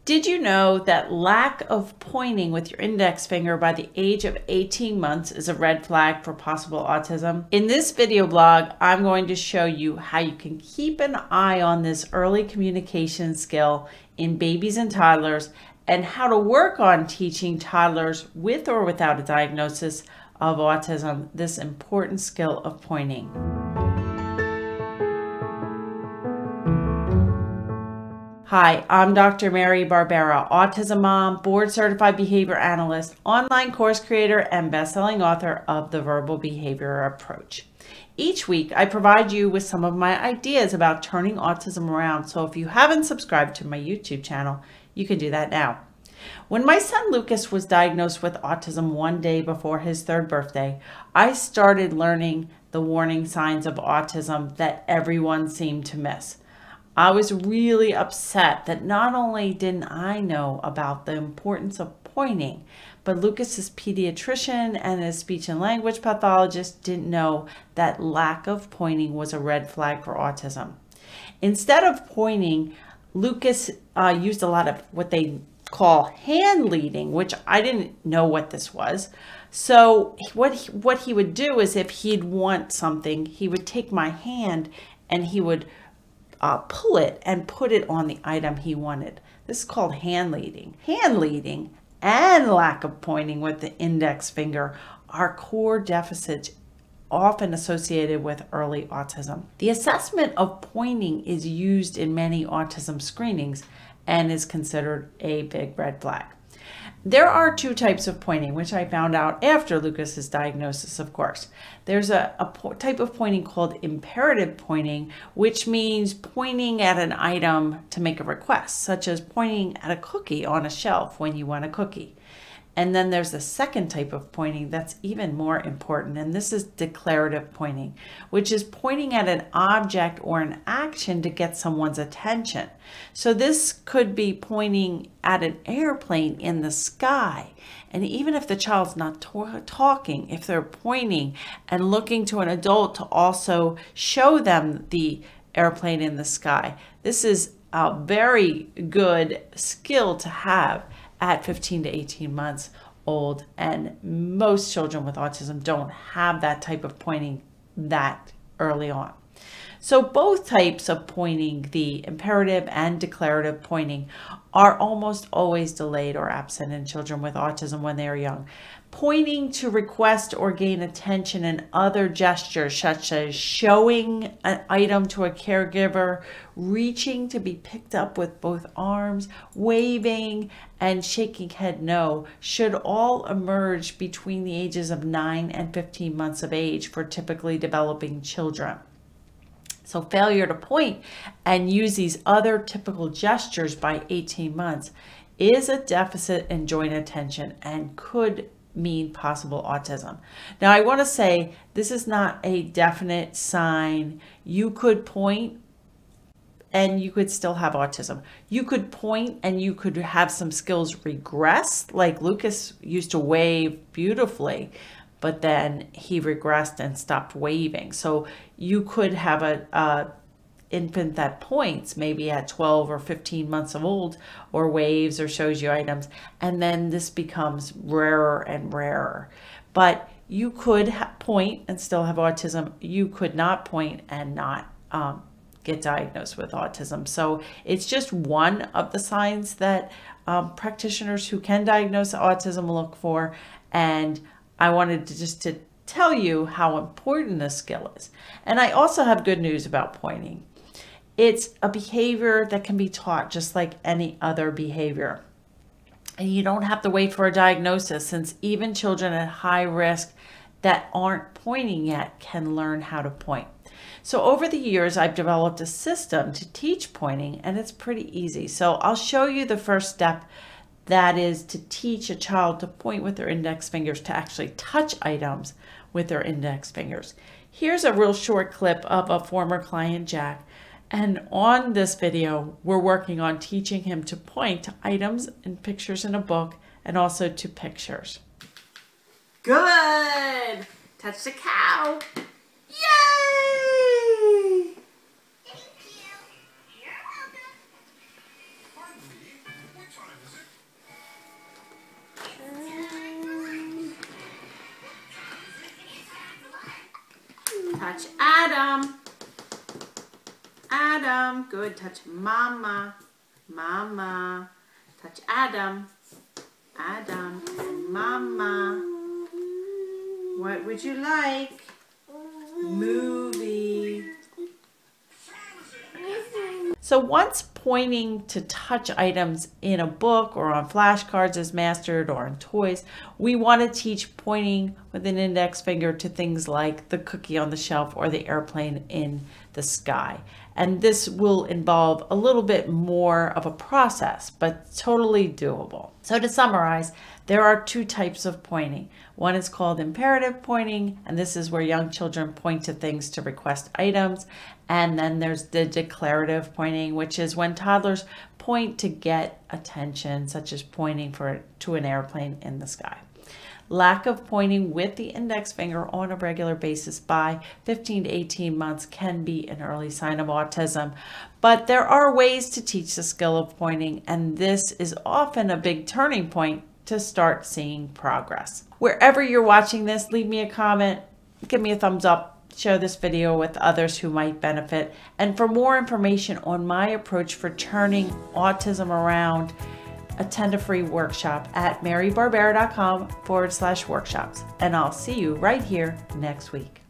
Did you know that lack of pointing with your index finger by the age of 18 months is a red flag for possible autism? In this video blog, I'm going to show you how you can keep an eye on this early communication skill in babies and toddlers and how to work on teaching toddlers with or without a diagnosis of autism this important skill of pointing. Hi, I'm Dr. Mary Barbera, autism mom, board certified behavior analyst, online course creator, and best-selling author of The Verbal Behavior Approach. Each week, I provide you with some of my ideas about turning autism around. So if you haven't subscribed to my YouTube channel, you can do that now. When my son Lucas was diagnosed with autism one day before his 3rd birthday, I started learning the warning signs of autism that everyone seemed to miss. I was really upset that not only didn't I know about the importance of pointing, but Lucas's pediatrician and his speech and language pathologist didn't know that lack of pointing was a red flag for autism. Instead of pointing, Lucas used a lot of what they call hand leading, which I didn't know what this was. So what he would do is if he'd want something, he would take my hand and he would pull it and put it on the item he wanted. This is called hand leading. Hand leading and lack of pointing with the index finger are core deficits often associated with early autism. The assessment of pointing is used in many autism screenings and is considered a big red flag. There are 2 types of pointing, which I found out after Lucas's diagnosis, of course. There's a type of pointing called imperative pointing, which means pointing at an item to make a request, such as pointing at a cookie on a shelf when you want a cookie. And then there's the second type of pointing that's even more important, and this is declarative pointing, which is pointing at an object or an action to get someone's attention. So this could be pointing at an airplane in the sky. And even if the child's not talking, if they're pointing and looking to an adult to also show them the airplane in the sky, this is a very good skill to have at 15 to 18 months old, and most children with autism don't have that type of pointing that early on. So both types of pointing, the imperative and declarative pointing, are almost always delayed or absent in children with autism when they are young. Pointing to request or gain attention and other gestures such as showing an item to a caregiver, reaching to be picked up with both arms, waving, and shaking head no should all emerge between the ages of 9 and 15 months of age for typically developing children. So failure to point and use these other typical gestures by 18 months is a deficit in joint attention and could mean possible autism. Now, I want to say this is not a definite sign. You could point and you could still have autism. You could point and you could have some skills regress, like Lucas used to wave beautifully, but then he regressed and stopped waving. So you could have a infant that points maybe at 12 or 15 months of old, or waves or shows you items, and then this becomes rarer and rarer. But you could point and still have autism. You could not point and not get diagnosed with autism. So it's just one of the signs that practitioners who can diagnose autism look for, and I wanted to tell you how important this skill is. And I also have good news about pointing. It's a behavior that can be taught just like any other behavior. And you don't have to wait for a diagnosis, since even children at high risk that aren't pointing yet can learn how to point. So over the years, I've developed a system to teach pointing, and it's pretty easy. So I'll show you the first step. That is to teach a child to point with their index fingers, to actually touch items with their index fingers. Here's a real short clip of a former client, Jack. And on this video, we're working on teaching him to point to items and pictures in a book, and also to pictures. Good! Touch the cow! Yay! Thank you. You're welcome. Pardon me, which Touch Adam. Adam. Good. Touch Mama. Mama. Touch Adam. Adam and Mama. What would you like? Movie. So once pointing to touch items in a book or on flashcards is mastered, or in toys, we want to teach pointing with an index finger to things like the cookie on the shelf or the airplane in the sky. And this will involve a little bit more of a process, but totally doable. So to summarize, there are two types of pointing. One is called imperative pointing, and this is where young children point to things to request items. And then there's the declarative pointing, which is when toddlers point to get attention, such as pointing to an airplane in the sky. Lack of pointing with the index finger on a regular basis by 15 to 18 months can be an early sign of autism, but there are ways to teach the skill of pointing, and this is often a big turning point to start seeing progress. Wherever you're watching this, leave me a comment, give me a thumbs up, share this video with others who might benefit. And for more information on my approach for turning autism around, attend a free workshop at marybarbera.com/workshops. And I'll see you right here next week.